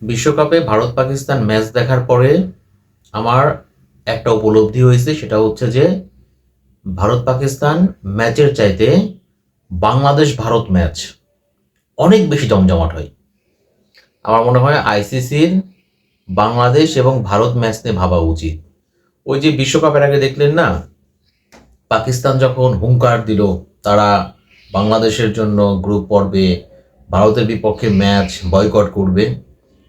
বিশ্বকাপে ভারত পাকিস্তান ম্যাচ দেখার পরে আমার একটা উপলব্ধি হয়েছে, সেটা হচ্ছে যে ভারত পাকিস্তান ম্যাচের চাইতে বাংলাদেশ ভারত ম্যাচ অনেক বেশি জমজমাট হয়। আমার মনে হয় আইসিসির বাংলাদেশ এবং ভারত ম্যাচ নিয়ে ভাবা উচিত। ওই যে বিশ্বকাপের আগে দেখলেন না, পাকিস্তান যখন হুঙ্কার দিল তারা বাংলাদেশের জন্য গ্রুপ পর্বে ভারতের বিপক্ষে ম্যাচ বয়কট করবে,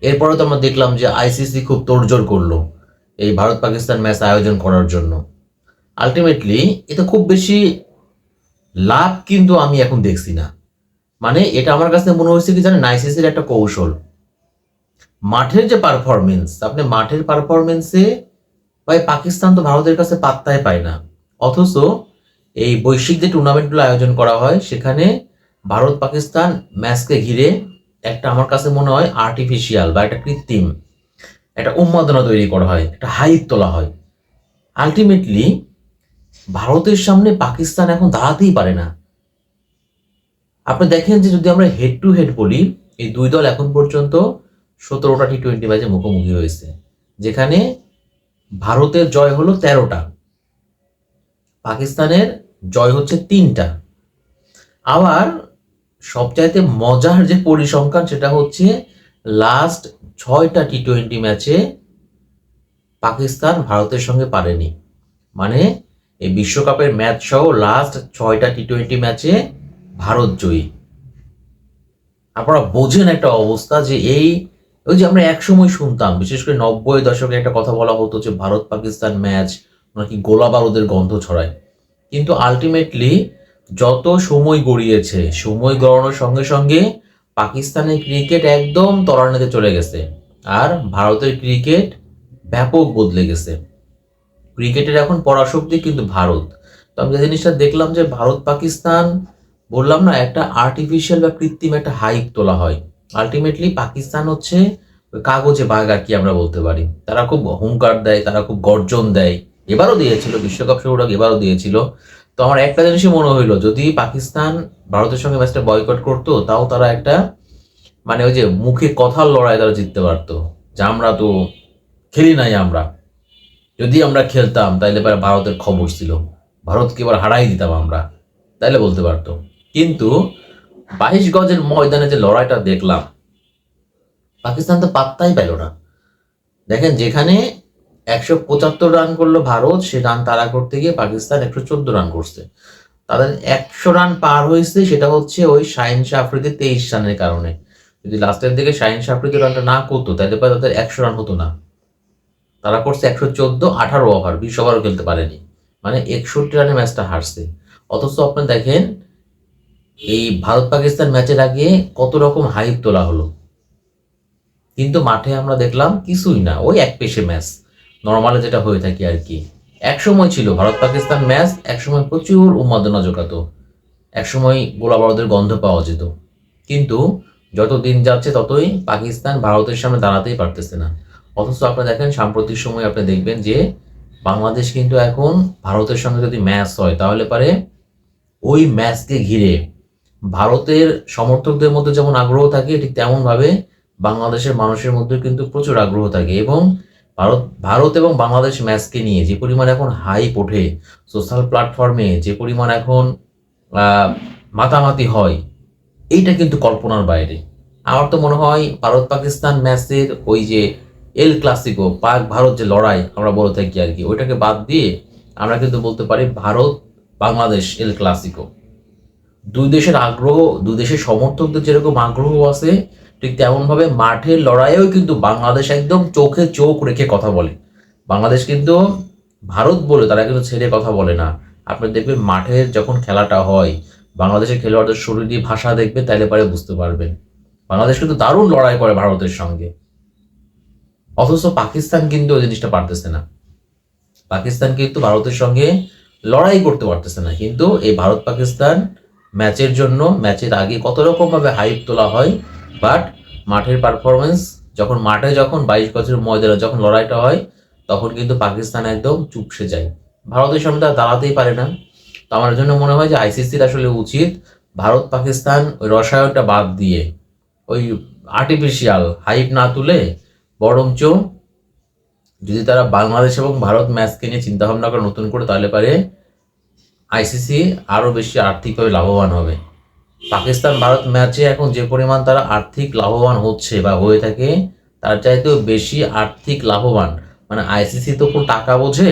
এরপরে তো আমরা দেখলাম যে আইসিসি খুব তোড়জোড় করলো এই ভারত পাকিস্তান ম্যাচ আয়োজন করার জন্য। আলটিমেটলি এটা খুব বেশি লাভ কিন্তু আমি এখন দেখছি না। মানে এটা আমার কাছে মনে হয়েছে কি জানেন, আইসিসির একটা কৌশল। মাঠের যে পারফরমেন্স, আপনি মাঠের পারফরমেন্সে ভাই পাকিস্তান তো ভারতের কাছে পাত্তাই পায় না। অথচ এই বৈশ্বিক যে টুর্নামেন্টগুলো আয়োজন করা হয় সেখানে ভারত পাকিস্তান ম্যাচকে ঘিরে একটা আমার কাছে মনে হয় আর্টিফিশিয়াল বা একটা কৃত্রিম একটা উন্মাদনা তৈরি করা হয়, একটা হাইপ তোলা হয়। আলটিমেটলি ভারতের সামনে পাকিস্তান এখন দাঁড়াতেই পারে না। আপনি দেখেন যে যদি আমরা হেড টু হেড বলি, এই দুই দল এখন পর্যন্ত 17টা টি-20 ম্যাচে মুখোমুখি হয়েছে, যেখানে ভারতের জয় হলো 13টা, পাকিস্তানের জয় হচ্ছে 3টা। আবার সবচাইতে মজার যে পরিসংখ্যান সেটা হচ্ছে লাস্ট 6টা টি-20 ম্যাচে পাকিস্তান ভারতের সঙ্গে পারেনি। মানে এই বিশ্বকাপের ম্যাচ সহ লাস্ট 6টা টি-20 ম্যাচে ভারত জয়ী। আপনারা বোঝেন একটা অবস্থা যে ওই যে আমরা একসময় শুনতাম, বিশেষ করে 90 দশকে একটা কথা বলা হতো যে ভারত পাকিস্তান ম্যাচ নাকি গোলা বারুদের গন্ধ ছড়ায়। কিন্তু আলটিমেটলি যত সময় গড়িয়েছে, সময় গড়ানোর সঙ্গে সঙ্গে পাকিস্তানের ক্রিকেট একদম তলানিতে চলে গেছে, আর ভারতের ক্রিকেট ব্যাপক বদলে গেছে। ক্রিকেটের এখন পরাশক্তি কিন্তু ভারত। তো আমি যে জিনিসটা দেখলাম যে ভারত পাকিস্তান, বললাম না, একটা আর্টিফিশিয়াল বা কৃত্রিম একটা হাইপ তোলা হয়। আলটিমেটলি পাকিস্তান হচ্ছে ওই কাগজে বাঘ আর কি আমরা বলতে পারি। তারা খুব হুঙ্কার দেয়, তারা খুব গর্জন দেয়। এবারও দিয়েছিল, বিশ্বকাপ শুরুর আগে এবারও দিয়েছিল। তো আমার একটা জিনিসই মনে হইলো, যদি পাকিস্তান ভারতের সঙ্গে ম্যাচটা বয়কট করতো তাও তারা একটা মানে ওই যে মুখে কথার লড়াই তারা জিততে পারতো, যে আমরা তো খেলি নাই, আমরা যদি আমরা খেলতাম তাইলে এবার ভারতের খবর ছিল, ভারতকে এবার হারাই দিতাম আমরা, তাইলে বলতে পারতো। কিন্তু 22 গজের ময়দানে যে লড়াইটা দেখলাম, পাকিস্তান তো পাত্তাই পেল না। দেখেন, যেখানে 175 রান করলো ভারত, সে রান তাড়া করতে গিয়ে পাকিস্তান 114 রান করছে। তাদের 100 রান পার হয়েছে, সেটা হচ্ছে ওই শাহিন শাহ আফ্রিদির 23 রানের কারণে। যদি লাস্টের দিকে শাহিন শাহ আফ্রিদি রানটা না করতো তাহলে তাদের 100 রান হতো না। তারা করছে 114, 18 ওভার, 20 ওভারও খেলতে পারেনি। মানে 61 রানে ম্যাচটা হারছে। অথচ আপনি দেখেন এই ভারত পাকিস্তান ম্যাচের আগে কত রকম হাইপ তোলা হলো, কিন্তু মাঠে আমরা দেখলাম কিছুই না, ওই এক পেশে ম্যাচ, নর্মালে যেটা হয়ে থাকে আর কি। একসময় ছিল ভারত পাকিস্তান ম্যাচ, একসময় প্রচুর উন্মাদনা জোগাতো, একসময় গোলাবারুদের গন্ধ পাওয়া যেত। কিন্তু যত দিন যাচ্ছে ততই পাকিস্তান ভারতের সামনে দাঁড়াতেই পারতেছে না। অথচ আপনি দেখেন সাম্প্রতিক সময় আপনি দেখবেন যে বাংলাদেশ কিন্তু এখন ভারতের সঙ্গে যদি ম্যাচ হয় তাহলে পারে ওই ম্যাচকে ঘিরে ভারতের সমর্থকদের মধ্যে যেমন আগ্রহ থাকে, ঠিক তেমনভাবে বাংলাদেশের মানুষের মধ্যে কিন্তু প্রচুর আগ্রহ থাকে। এবং ভারত ভারত এবং বাংলাদেশ ম্যাচকে নিয়ে যে পরিমাণ এখন হাইপ ওঠে, সোশ্যাল প্ল্যাটফর্মে যে পরিমাণ এখন মাতামাতি হয়, এইটা কিন্তু কল্পনার বাইরে। আমার তো মনে হয় ভারত পাকিস্তান ম্যাচের ওই যে এল ক্লাসিকো, পাক ভারত যে লড়াই আমরা বলে থাকি আর কি, ওইটাকে বাদ দিয়ে আমরা কিন্তু বলতে পারি ভারত বাংলাদেশ এল ক্লাসিকো। দুই দেশের আগ্রহ, দুই দেশের সমর্থকদের যেরকম আগ্রহ আছে, ঠিক তেমনভাবে মাঠের লড়াইয়েও কিন্তু বাংলাদেশ একদম চোখে চোখ রেখে কথা বলে। বাংলাদেশ কিন্তু ভারত বলে তারা কিন্তু ছেড়ে কথা বলে না। আপনি দেখবেন মাঠের যখন খেলাটা হয়, বাংলাদেশের খেলোয়াড়দের শরীরী ভাষা দেখবে, তাইলে পরে বুঝতে পারবেন বাংলাদেশ কিন্তু দারুণ লড়াই করে ভারতের সঙ্গে। অথচ পাকিস্তান কিন্তু ওই জিনিসটা পারতেছে না। পাকিস্তান কিন্তু ভারতের সঙ্গে লড়াই করতে পারতেছে না। কিন্তু এই ভারত পাকিস্তান ম্যাচের জন্য ম্যাচের আগে কত রকম ভাবে হাইপ তোলা হয়, বাট মাঠের পারফরমেন্স যখন 22 গজের ময়দানে যখন লড়াইটা হয়, তখন কিন্তু পাকিস্তান একদম চুপসে যায়, ভারতের সামনে তারা দাঁড়াতেই পারে না। তো আমার জন্য মনে হয় যে আইসিসির আসলে উচিত ভারত পাকিস্তান ওই রসায়নটা বাদ দিয়ে ওই আর্টিফিশিয়াল হাইপ না তুলে বরঞ্চ যদি তারা বাংলাদেশ এবং ভারত ম্যাচকে নিয়ে চিন্তা ভাবনা করে নতুন করে, তাহলে পারে আইসিসি আরও বেশি আর্থিকভাবে লাভবান হবে। পাকিস্তান ভারত ম্যাচে এখন যে পরিমাণ তারা আর্থিক লাভবান হচ্ছে বা হয়ে থাকে, তার চাইতেও বেশি আর্থিক লাভবান, মানে আইসিসি তো পুরো টাকা বোঝে,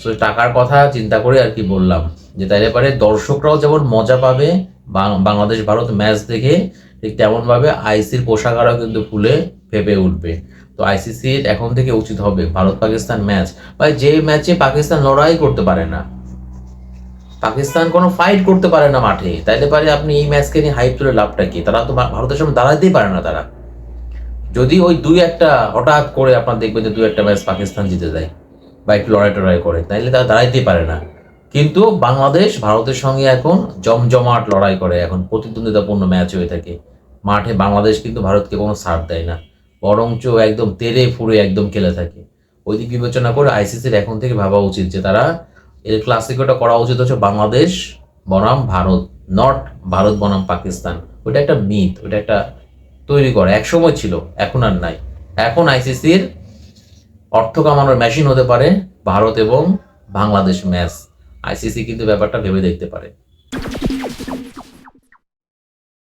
সো টাকার কথা চিন্তা করে আর কি বললাম যে তাইলে পারে দর্শকরাও যেমন মজা পাবে বাংলাদেশ ভারত ম্যাচ দেখে, ঠিক তেমনভাবে আইসির পোশাকারও কিন্তু ফুলে ফেপে উঠবে। তো আইসিসির এখন থেকে উচিত হবে ভারত পাকিস্তান ম্যাচ, বা যে ম্যাচে পাকিস্তান লড়াই করতে পারে না, পাকিস্তান কোনো ফাইট করতে পারে না মাঠে, তাইলে পারে আপনি এই ম্যাচকে নিয়ে হাইপ তুলে লাভটা কি? তারা তো ভারতের সামনে দাঁড়াতেই পারে না। তারা যদি ওই দুই একটা হঠাৎ করে আপনার দেখবেন যে দুই একটা ম্যাচ পাকিস্তান জিতে যায় বা একটু লড়াই টড়াই করে, তাইলে তারা দাঁড়াইতেই পারে না। কিন্তু বাংলাদেশ ভারতের সঙ্গে এখন জমজমাট লড়াই করে, এখন প্রতিদ্বন্দ্বিতাপূর্ণ ম্যাচ হয়ে থাকে মাঠে। বাংলাদেশ কিন্তু ভারতকে কোনো ছাড় দেয় না, বরঞ্চ একদম তেড়ে ফুরে একদম খেলে থাকে। ওই দিক বিবেচনা করে আইসিসির এখন থেকে ভাবা উচিত যে তারা এর ক্লাসিকোটা করা উচিত হচ্ছে বাংলাদেশ বনাম ভারত, নট ভারত বনাম পাকিস্তান। ওইটা একটা মিথ, ওইটা একটা তৈরি করে, এক সময় ছিল, এখন আর নাই। এখন আইসিসির অর্থ কামানোর মেশিন হতে পারে ভারত এবং বাংলাদেশ ম্যাচ। আইসিসি কিন্তু ব্যাপারটা ভেবে দেখতে পারে।